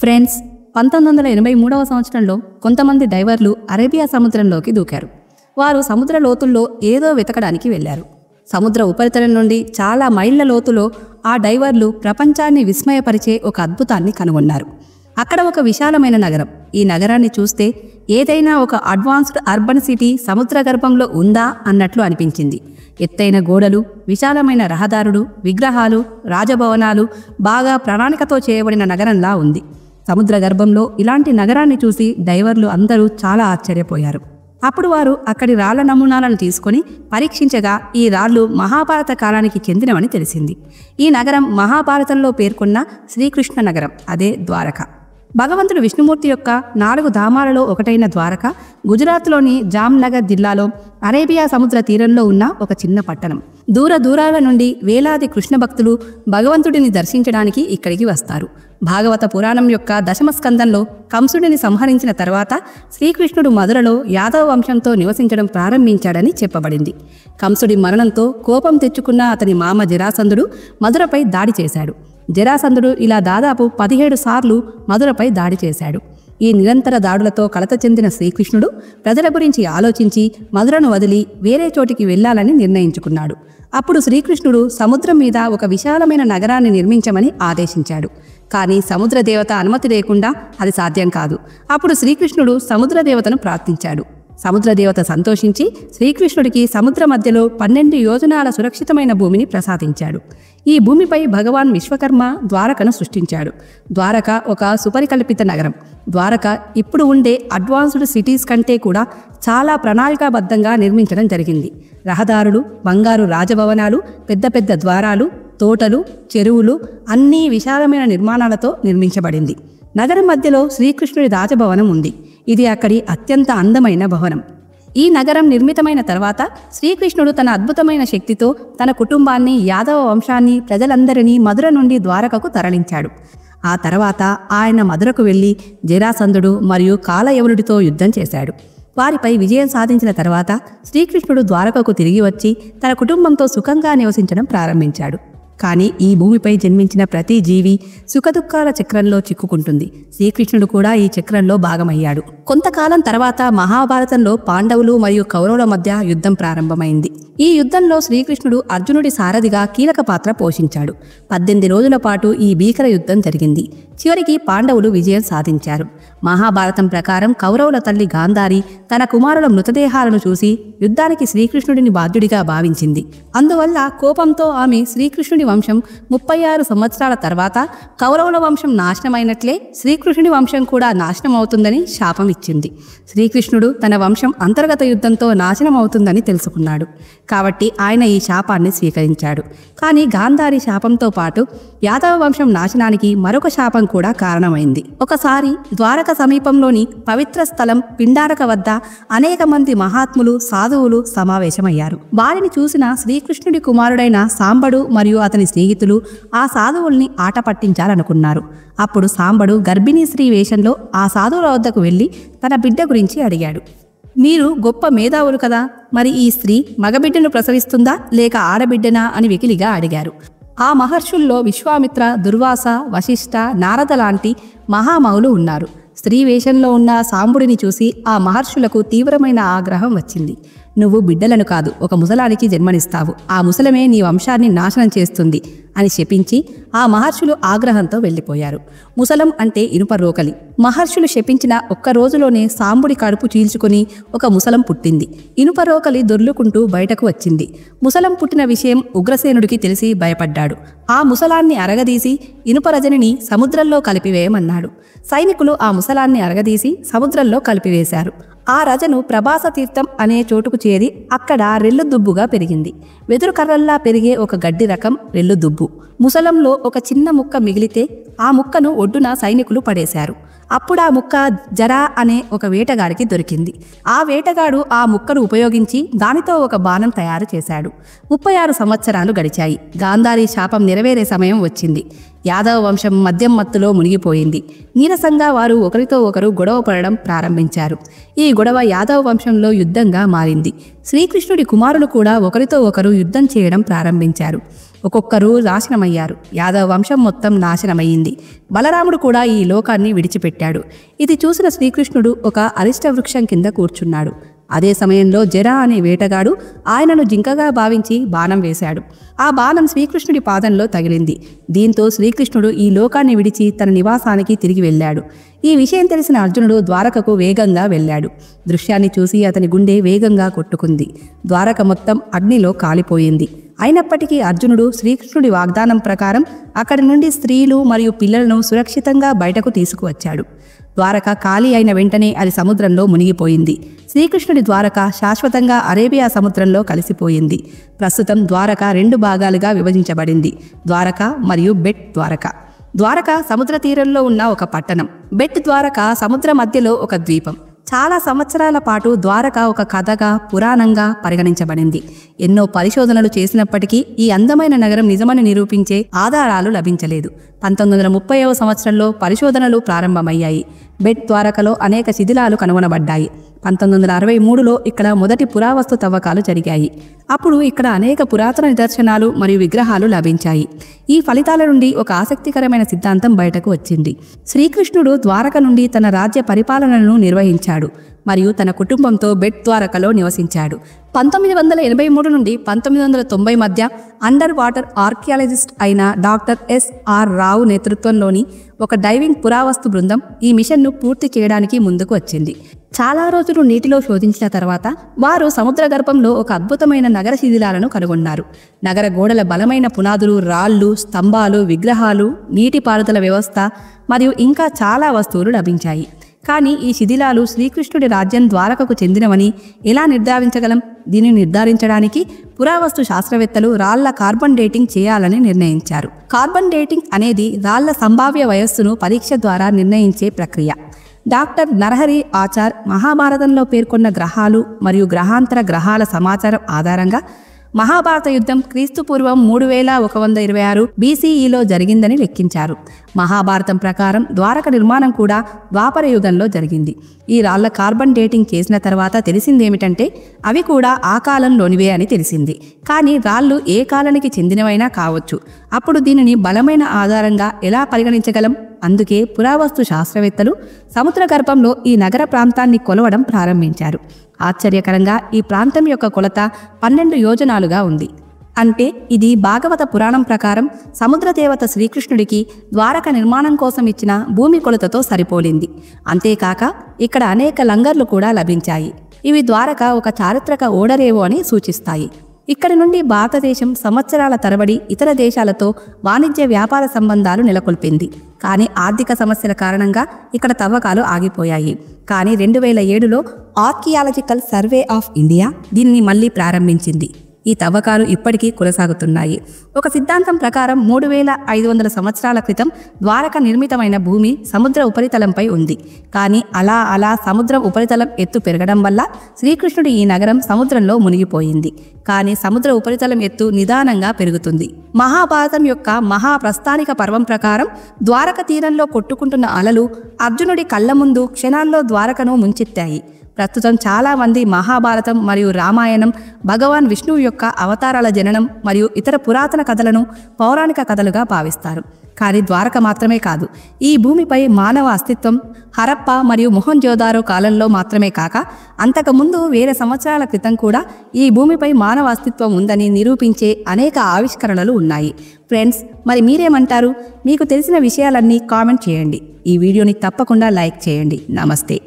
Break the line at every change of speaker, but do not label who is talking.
Friends, 1983వ సంవత్సరంలో కొంతమంది డైవర్లు Arabia సముద్రంలోకి దూకారు. వారు సముద్ర లోతుల్లో ఏదో వెతకడానికి వెళ్లారు. సముద్ర ఉపరితలం నుండి చాలా మైళ్ళ లోతులో ఆ డైవర్లు ప్రపంచాన్ని విస్మయపరిచే ఒక అద్భుతాన్ని కనుగొన్నారు. అక్కడ ఒక విశాలమైన నగరం. ఈ నగరాన్ని చూస్తే ఏదైనా ఒక అడ్వాన్స్డ్ అర్బన్ సిటీ సముద్ర గర్భంలో ఉందా అన్నట్లు అనిపించింది. ఎత్తైన గోడలు, విశాలమైన రహదారులు, విగ్రహాలు, రాజభవనాలు, బాగా ప్రణాళికతో చేయబడిన నగరంలా ఉంది. సముద్ర గర్భంలో ఇలాంటి నగరాన్ని చూసి డైవర్లు అందరూ చాలా ఆశ్చర్యపోయారు. అప్పుడు వారు అక్కడి రాళ్ల నమూనాలను తీసుకొని పరీక్షించగా ఈ రాళ్లు మహాభారత కాలానికి చెందినవని తెలిసింది. ఈ నగరం మహాభారతంలో పేర్కొన్న శ్రీకృష్ణ నగరం, అదే ద్వారక. భగవంతుడు విష్ణుమూర్తి యొక్క 4 ధామాలలో ఒకటైన ద్వారక గుజరాత్లోని జామ్నగర్ జిల్లాలో అరేబియా సముద్ర తీరంలో ఉన్న ఒక చిన్న పట్టణం. దూరాల నుండి వేలాది కృష్ణ భక్తులు భగవంతుడిని దర్శించడానికి ఇక్కడికి వస్తారు. భాగవత పురాణం యొక్క 10వ స్కందంలో కంసుడిని సంహరించిన తర్వాత శ్రీకృష్ణుడు మధురలో యాదవ వంశంతో నివసించడం ప్రారంభించాడని చెప్పబడింది. కంసుడి మరణంతో కోపం తెచ్చుకున్న అతని మామ జరాసంధుడు మధురపై దాడి చేశాడు. జరాసంధుడు ఇలా దాదాపు 17 సార్లు మధురపై దాడి చేశాడు. ఈ నిరంతర దాడులతో కలత చెందిన శ్రీకృష్ణుడు ప్రజల గురించి ఆలోచించి మధురను వదిలి వేరే చోటికి వెళ్లాలని నిర్ణయించుకున్నాడు. అప్పుడు శ్రీకృష్ణుడు సముద్రం మీద ఒక విశాలమైన నగరాన్ని నిర్మించమని ఆదేశించాడు. కానీ సముద్రదేవత అనుమతి లేకుండా అది సాధ్యం కాదు. అప్పుడు శ్రీకృష్ణుడు సముద్రదేవతను ప్రార్థించాడు. సముద్రదేవత సంతోషించి శ్రీకృష్ణుడికి సముద్ర మధ్యలో 12 యోజనాల సురక్షితమైన భూమిని ప్రసాదించాడు. ఈ భూమిపై భగవాన్ విశ్వకర్మ ద్వారకను సృష్టించాడు. ద్వారక ఒక సుపరికల్పిత నగరం. ద్వారక ఇప్పుడు ఉండే అడ్వాన్స్డ్ సిటీస్ కంటే కూడా చాలా ప్రణాళికాబద్ధంగా నిర్మించడం జరిగింది. రహదారులు, బంగారు రాజభవనాలు, పెద్ద పెద్ద ద్వారాలు, తోటలు, చెరువులు అన్నీ విశాలమైన నిర్మాణాలతో నిర్మించబడింది. నగరం మధ్యలో శ్రీకృష్ణుడి రాజభవనం ఉంది. ఇది అక్కడి అత్యంత అందమైన భవనం. ఈ నగరం నిర్మితమైన తర్వాత శ్రీకృష్ణుడు తన అద్భుతమైన శక్తితో తన కుటుంబాన్ని, యాదవ వంశాన్ని, ప్రజలందరినీ మధుర నుండి ద్వారకకు తరలించాడు. ఆ తర్వాత ఆయన మధురకు వెళ్లి జరాసంధుడు మరియు కాలయవనుడితో యుద్ధం చేశాడు. వారిపై విజయం సాధించిన తర్వాత శ్రీకృష్ణుడు ద్వారకకు తిరిగి వచ్చి తన కుటుంబంతో సుఖంగా నివసించడం ప్రారంభించాడు. కానీ ఈ భూమిపై జన్మించిన ప్రతి జీవి సుఖదుఖాల చక్రంలో చిక్కుకుంటుంది. శ్రీకృష్ణుడు కూడా ఈ చక్రంలో భాగమయ్యాడు. కొంతకాలం తర్వాత మహాభారతంలో పాండవులు మరియు కౌరవుల మధ్య యుద్ధం ప్రారంభమైంది. ఈ యుద్ధంలో శ్రీకృష్ణుడు అర్జునుడి సారథిగా కీలక పాత్ర పోషించాడు. 18 రోజుల పాటు ఈ భీకర యుద్ధం జరిగింది. చివరికి పాండవులు విజయం సాధించారు. మహాభారతం ప్రకారం కౌరవుల తల్లి గాంధారి తన కుమారుల మృతదేహాలను చూసి యుద్ధానికి శ్రీకృష్ణుడిని బాధ్యుడిగా భావించింది. అందువల్ల కోపంతో ఆమె శ్రీకృష్ణుడి వంశం 36 సంవత్సరాల తర్వాత కౌరవుల వంశం నాశనమైనట్లే శ్రీకృష్ణుడి వంశం కూడా నాశనం అవుతుందని శాపం ఇచ్చింది. శ్రీకృష్ణుడు తన వంశం అంతర్గత యుద్ధంతో నాశనం అవుతుందని తెలుసుకున్నాడు. కాబట్టి ఆయన ఈ శాపాన్ని స్వీకరించాడు. కానీ గాంధారి శాపంతో పాటు యాదవ వంశం నాశనానికి మరొక శాపం కూడా కారణమైంది. ఒకసారి ద్వారక సమీపంలోని పవిత్ర స్థలం పిండారక వద్ద అనేక మంది మహాత్ములు, సాధువులు సమావేశమయ్యారు. వారిని చూసిన శ్రీకృష్ణుడి కుమారుడైన సాంబడు మరియు అతని స్నేహితులు ఆ సాధువుల్ని ఆట పట్టించాలనుకున్నారు. అప్పుడు సాంబడు గర్భిణీ స్త్రీ వేషంలో ఆ సాధువుల వద్దకు వెళ్లి తన బిడ్డ గురించి అడిగాడు. మీరు గొప్ప మేధావులు కదా, మరి ఈ స్త్రీ మగబిడ్డను ప్రసవిస్తుందా లేక ఆడబిడ్డనా అని వెకిలిగా అడిగారు. ఆ మహర్షుల్లో విశ్వామిత్ర, దుర్వాస, వశిష్ఠ, నారద లాంటి మహామహులు ఉన్నారు. స్త్రీ వేషంలో ఉన్న సాంబుడిని చూసి ఆ మహర్షులకు తీవ్రమైన ఆగ్రహం వచ్చింది. నువ్వు బిడ్డలను కాదు, ఒక ముసలానికి జన్మనిస్తావు. ఆ ముసలమే నీ వంశాన్ని నాశనం చేస్తుంది అని శపించి ఆ మహర్షులు ఆగ్రహంతో వెళ్ళిపోయారు. ముసలం అంటే ఇనుప రోకలి. మహర్షులు శపించిన ఒక్క రోజులోనే సాంబుడి కడుపు చీల్చుకుని ఒక ముసలం పుట్టింది. ఇనుప రోకలి దొర్లుకుంటూ బయటకు వచ్చింది. ముసలం పుట్టిన విషయం ఉగ్రసేనుడికి తెలిసి భయపడ్డాడు. ఆ ముసలాన్ని అరగదీసి ఇనుప రజనిని సముద్రంలో కలిపివేయమన్నాడు. సైనికులు ఆ ముసలాన్ని అరగదీసి సముద్రంలో కలిపివేశారు. ఆ రజను ప్రభాస తీర్థం అనే చోటుకు చేరి అక్కడ రెల్లు దుబ్బుగా పెరిగింది. వెదురు కర్రల్లా పెరిగే ఒక గడ్డి రకం రెల్లు దుబ్బు. ముసలంలో ఒక చిన్న ముక్క మిగిలితే ఆ ముక్కను ఒడ్డున సైనికులు పడేశారు. అప్పుడు ఆ ముక్క జరా అనే ఒక వేటగాడికి దొరికింది. ఆ వేటగాడు ఆ ముక్కను ఉపయోగించి దానితో ఒక బాణం తయారు చేశాడు. 36 సంవత్సరాలు గడిచాయి. గాంధారి శాపం నెరవేరే సమయం వచ్చింది. యాదవ వంశం మద్యం మత్తులో మునిగిపోయింది. నీరసంగా వారు ఒకరితో ఒకరు గొడవ పడడం ప్రారంభించారు. ఈ గొడవ యాదవ వంశంలో యుద్ధంగా మారింది. శ్రీకృష్ణుడి కుమారులు కూడా ఒకరితో ఒకరు యుద్ధం చేయడం ప్రారంభించారు. ఒక్కొక్కరు నాశనమయ్యారు. యాదవ వంశం మొత్తం నాశనమయ్యింది. బలరాముడు కూడా ఈ లోకాన్ని విడిచిపెట్టాడు. ఇది చూసిన శ్రీకృష్ణుడు ఒక అరిష్ట వృక్షం కింద కూర్చున్నాడు. అదే సమయంలో జర అనే వేటగాడు ఆయనను జింకగా భావించి బాణం వేశాడు. ఆ బాణం శ్రీకృష్ణుడి పాదంలో తగిలింది. దీంతో శ్రీకృష్ణుడు ఈ లోకాన్ని విడిచి తన నివాసానికి తిరిగి వెళ్ళాడు. ఈ విషయం తెలిసిన అర్జునుడు ద్వారకకు వేగంగా వెళ్ళాడు. దృశ్యాన్ని చూసి అతని గుండె వేగంగా కొట్టుకుంది. ద్వారక మొత్తం అగ్నిలో కాలిపోయింది. అయినప్పటికీ అర్జునుడు శ్రీకృష్ణుడి వాగ్దానం ప్రకారం అక్కడి నుండి స్త్రీలు మరియు పిల్లలను సురక్షితంగా బయటకు తీసుకువచ్చాడు. ద్వారక ఖాళీ అయిన వెంటనే అది సముద్రంలో మునిగిపోయింది. శ్రీకృష్ణుడి ద్వారక శాశ్వతంగా అరేబియా సముద్రంలో కలిసిపోయింది. ప్రస్తుతం ద్వారక 2 భాగాలుగా విభజించబడింది: ద్వారక మరియు బెట్ ద్వారక. ద్వారక సముద్ర తీరంలో ఉన్న ఒక పట్టణం. బెట్ ద్వారక సముద్ర మధ్యలో ఒక ద్వీపం. చాలా సంవత్సరాల పాటు ద్వారక ఒక కథగా, పురాణంగా పరిగణించబడింది. ఎన్నో పరిశోధనలు చేసినప్పటికీ ఈ అందమైన నగరం నిజమని నిరూపించే ఆధారాలు లభించలేదు. 1930వ సంవత్సరంలో పరిశోధనలు ప్రారంభమయ్యాయి. బెట్ ద్వారకలో అనేక శిథిలాలు కనుగొనబడ్డాయి. 1963లో ఇక్కడ మొదటి పురావస్తు తవ్వకాలు జరిగాయి. అప్పుడు ఇక్కడ అనేక పురాతన నిదర్శనాలు మరియు విగ్రహాలు లభించాయి. ఈ ఫలితాల నుండి ఒక ఆసక్తికరమైన సిద్ధాంతం బయటకు వచ్చింది. శ్రీకృష్ణుడు ద్వారక నుండి తన రాజ్య పరిపాలనను నిర్వహించాడు మరియు తన కుటుంబంతో బెట్ ద్వారకలో నివసించాడు. 1983 నుండి 1990 మధ్య అండర్ వాటర్ ఆర్కియాలజిస్ట్ అయిన డాక్టర్ S.R. రావు నేతృత్వంలోని ఒక డైవింగ్ పురావస్తు బృందం ఈ మిషన్ను పూర్తి చేయడానికి ముందుకు వచ్చింది. చాలా రోజులు నీటిలో శోధించిన తర్వాత వారు సముద్ర గర్భంలో ఒక అద్భుతమైన నగర శిథిలాలను కనుగొన్నారు. నగర గోడల బలమైన పునాదులు, రాళ్లు, స్తంభాలు, విగ్రహాలు, నీటిపారుదల వ్యవస్థ మరియు ఇంకా చాలా వస్తువులు లభించాయి. కానీ ఈ శిథిలాలు శ్రీకృష్ణుడి రాజ్యం ద్వారకకు చెందినవని ఎలా నిర్ధారించగలం? దీనిని నిర్ధారించడానికి పురావస్తు శాస్త్రవేత్తలు రాళ్ల కార్బన్ డేటింగ్ చేయాలని నిర్ణయించారు. కార్బన్ డేటింగ్ అనేది రాళ్ల సంభావ్య వయస్సును పరీక్ష ద్వారా నిర్ణయించే ప్రక్రియ. డాక్టర్ నరహరి ఆచార్ మహాభారతంలో పేర్కొన్న గ్రహాలు మరియు గ్రహాంతర గ్రహాల సమాచారం ఆధారంగా మహాభారత యుద్ధం క్రీస్తుపూర్వం 3126 BCEలో జరిగిందని లెక్కించారు. మహాభారతం ప్రకారం ద్వారక నిర్మాణం కూడా ద్వాపర యుగంలో జరిగింది. ఈ రాళ్ల కార్బన్ డేటింగ్ చేసిన తర్వాత తెలిసిందేమిటంటే అవి కూడా ఆ కాలంలోనివే అని తెలిసింది. కానీ రాళ్లు ఏ కాలానికి చెందినవైనా కావచ్చు. అప్పుడు దీనిని బలమైన ఆధారంగా ఎలా పరిగణించగలం? అందుకే పురావస్తు శాస్త్రవేత్తలు సముద్ర గర్భంలో ఈ నగర ప్రాంతాన్ని కొలవడం ప్రారంభించారు. ఆశ్చర్యకరంగా ఈ ప్రాంతం యొక్క కొలత 12 యోజనాలుగా ఉంది. అంటే ఇది భాగవత పురాణం ప్రకారం సముద్ర దేవత శ్రీకృష్ణుడికి ద్వారక నిర్మాణం కోసం ఇచ్చిన భూమి కొలతతో సరిపోలింది. అంతేకాక ఇక్కడ అనేక లంగర్లు కూడా లభించాయి. ఇవి ద్వారక ఒక చారిత్రక ఓడరేవో అని సూచిస్తాయి. ఇక్కడి నుండి భారతదేశం సంవత్సరాల తరబడి ఇతర దేశాలతో వాణిజ్య వ్యాపార సంబంధాలు నెలకొల్పింది. కానీ ఆర్థిక సమస్యల కారణంగా ఇక్కడ తవ్వకాలు ఆగిపోయాయి. కానీ 2007లో ఆర్కియాలజికల్ సర్వే ఆఫ్ ఇండియా దీనిని మళ్ళీ ప్రారంభించింది. ఈ తవ్వకాలు ఇప్పటికీ కొనసాగుతున్నాయి. ఒక సిద్ధాంతం ప్రకారం 3500 సంవత్సరాల క్రితం ద్వారక నిర్మితమైన భూమి సముద్ర ఉపరితలంపై ఉంది. కానీ అలా సముద్రం ఉపరితలం ఎత్తు పెరగడం వల్ల శ్రీకృష్ణుడి ఈ నగరం సముద్రంలో మునిగిపోయింది. కానీ సముద్ర ఉపరితలం ఎత్తు నిదానంగా పెరుగుతుంది. మహాభారతం యొక్క మహాప్రస్థానిక పర్వం ప్రకారం ద్వారక తీరంలో కొట్టుకుంటున్న అలలు అర్జునుడి కళ్ళ ముందు క్షణాల్లో ద్వారకను ముంచెత్తాయి. ప్రస్తుతం చాలామంది మహాభారతం మరియు రామాయణం భగవాన్ విష్ణువు యొక్క అవతారాల జననం మరియు ఇతర పురాతన కథలను పౌరాణిక కథలుగా భావిస్తారు. కానీ ద్వారక మాత్రమే కాదు, ఈ భూమిపై మానవ అస్తిత్వం హరప్ప మరియు మొహంజోదారో కాలంలో మాత్రమే కాక అంతకుముందు వేల సంవత్సరాల క్రితం కూడా ఈ భూమిపై మానవ అస్తిత్వం ఉందని నిరూపించే అనేక ఆవిష్కరణలు ఉన్నాయి. ఫ్రెండ్స్, మరి మీరేమంటారు? మీకు తెలిసిన విషయాలన్నీ కామెంట్ చేయండి. ఈ వీడియోని తప్పకుండా లైక్ చేయండి. నమస్తే.